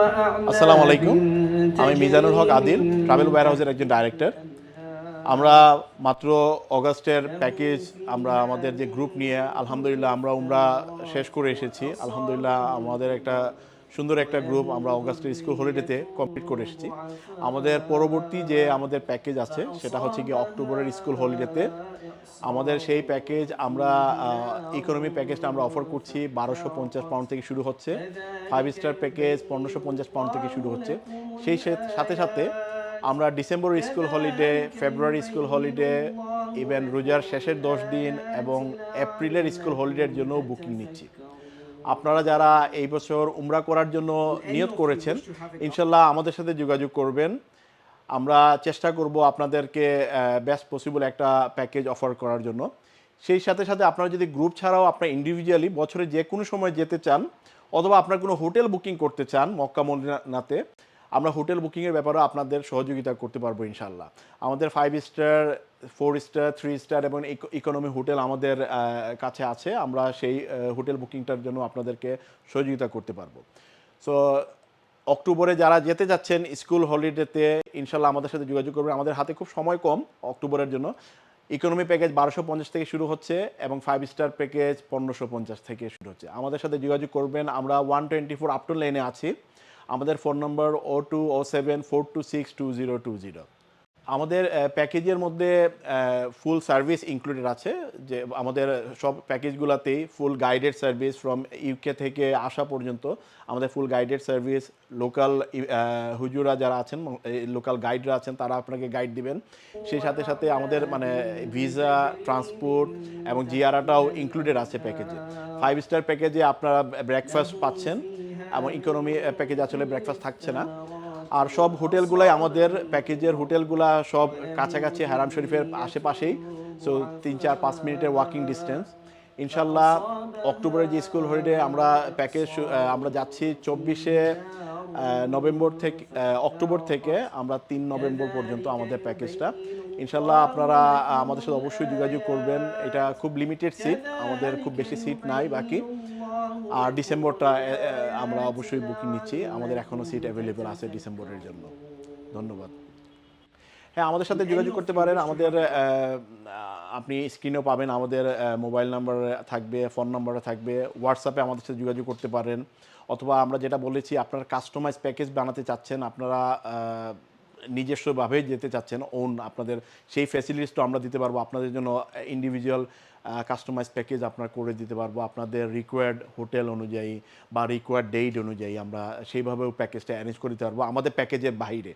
আসসালামু আলাইকুম, আমি মিজানুল হক আদিল, ট্রাভেল ওয়্যারহাউসের একজন ডাইরেক্টর। আমরা মাত্র অগাস্টের প্যাকেজ আমরা আমাদের যে গ্রুপ নিয়ে আলহামদুলিল্লাহ আমরা উমরা শেষ করে এসেছি। আলহামদুলিল্লাহ আমাদের একটা সুন্দর একটা গ্রুপ আমরা অগাস্টের স্কুল হলিডেতে কমপ্লিট করে এসেছি। আমাদের পরবর্তী যে আমাদের প্যাকেজ আছে সেটা হচ্ছে গিয়ে অক্টোবরের স্কুল হলিডেতে। আমাদের সেই প্যাকেজ আমরা ইকোনমি প্যাকেজটা আমরা অফার করছি 1250 পাউন্ড থেকে শুরু হচ্ছে। 5 স্টার প্যাকেজ 1550 পাউন্ড থেকে শুরু হচ্ছে। সেই সাথে সাথে আমরা ডিসেম্বর স্কুল হলিডে, ফেব্রুয়ারি স্কুল হলিডে, ইভেন রোজার শেষের 10 দিন এবং এপ্রিলের স্কুল হলিডের জন্য বুকিং নিচ্ছি। আপনারা যারা এই বছর উমরা করার জন্য নিয়ত করেছেন ইনশাল্লাহ আমাদের সাথে যোগাযোগ করবেন। আমরা চেষ্টা করব আপনাদেরকে বেস্ট পসিবল একটা প্যাকেজ অফার করার জন্য। সেই সাথে সাথে আপনারা যদি গ্রুপ ছাড়াও আপনারা ইন্ডিভিজুয়ালি বছরে যে কোনো সময় যেতে চান অথবা আপনার কোনো হোটেল বুকিং করতে চান মক্কা মদিনাতে, আমরা হোটেল বুকিংয়ের ব্যাপারেও আপনাদের সহযোগিতা করতে পারবো ইনশাল্লাহ। আমাদের 5 স্টার, 4 স্টার, 3 স্টার এবং ইকোনমি হোটেল আমাদের কাছে আছে। আমরা সেই হোটেল বুকিংটার জন্য আপনাদেরকে সহযোগিতা করতে পারবো। সো অক্টোবরে যারা যেতে যাচ্ছেন স্কুল হলিডেতে ইনশাল্লাহ আমাদের সাথে যোগাযোগ করবেন। আমাদের হাতে খুব সময় কম অক্টোবরের জন্য। ইকোনমি প্যাকেজ 1250 থেকে শুরু হচ্ছে এবং 5 স্টার প্যাকেজ 1550 থেকে শুরু হচ্ছে। আমাদের সাথে যোগাযোগ করবেন। আমরা 124 আপটন লেনে আছি। আমাদের ফোন নম্বর 020742622020। আমাদের প্যাকেজের মধ্যে ফুল সার্ভিস ইনক্লুডেড আছে। যে আমাদের সব প্যাকেজগুলোতেই ফুল গাইডেড সার্ভিস ফ্রম ইউকে থেকে আসা পর্যন্ত আমাদের ফুল গাইডেড সার্ভিস। লোকাল হুজুরা যারা আছেন, লোকাল গাইডরা আছেন, তারা আপনাকে গাইড দিবেন। সেই সাথে সাথে আমাদের মানে ভিসা, ট্রান্সপোর্ট এবং জিয়ারাটাও ইনক্লুডেড আছে প্যাকেজে। 5 স্টার প্যাকেজে আপনারা ব্রেকফাস্ট পাচ্ছেন এবং ইকোনমি প্যাকেজ আসলে ব্রেকফাস্ট থাকছে না। আর সব হোটেলগুলাই আমাদের প্যাকেজের হোটেলগুলা সব কাছাকাছি হারাম শরীফের আশেপাশেই। সো 3-4-5 মিনিটের ওয়াকিং ডিস্টেন্স। ইনশাল্লাহ অক্টোবরের যে স্কুল হলিডে আমরা প্যাকেজ আমরা যাচ্ছি 24 নভেম্বর থেকে, অক্টোবর থেকে আমরা 3 নভেম্বর পর্যন্ত আমাদের প্যাকেজটা। ইনশাল্লাহ আপনারা আমাদের সাথে অবশ্যই যোগাযোগ করবেন। এটা খুব লিমিটেড সিট, আমাদের খুব বেশি সিট নাই বাকি। আর ডিসেম্বরটা আমরা অবশ্যই বুকিং নিচ্ছি। আমাদের এখনও সিট অ্যাভেলেবেল আছে ডিসেম্বরের জন্য। ধন্যবাদ। হ্যাঁ, আমাদের সাথে যোগাযোগ করতে পারেন। আমাদের আপনি স্ক্রিনেও পাবেন, আমাদের মোবাইল নাম্বার থাকবে, ফোন নাম্বার থাকবে। হোয়াটসঅ্যাপে আমাদের সাথে যোগাযোগ করতে পারেন। অথবা আমরা যেটা বলেছি আপনারা কাস্টমাইজ প্যাকেজ বানাতে চাচ্ছেন, আপনারা নিজস্বভাবে যেতে চাচ্ছেন আপনাদের সেই ফ্যাসিলিটিসটা আমরা দিতে পারবো। আপনাদের জন্য ইন্ডিভিজুয়াল কাস্টমাইজ প্যাকেজ আপনার করে দিতে পারবো। আপনাদের রিকোয়ার্ড হোটেল অনুযায়ী বা রিকোয়ার্ড ডেট অনুযায়ী আমরা সেইভাবেও প্যাকেজটা অ্যারেঞ্জ করে দিতে পারবো আমাদের প্যাকেজের বাইরে।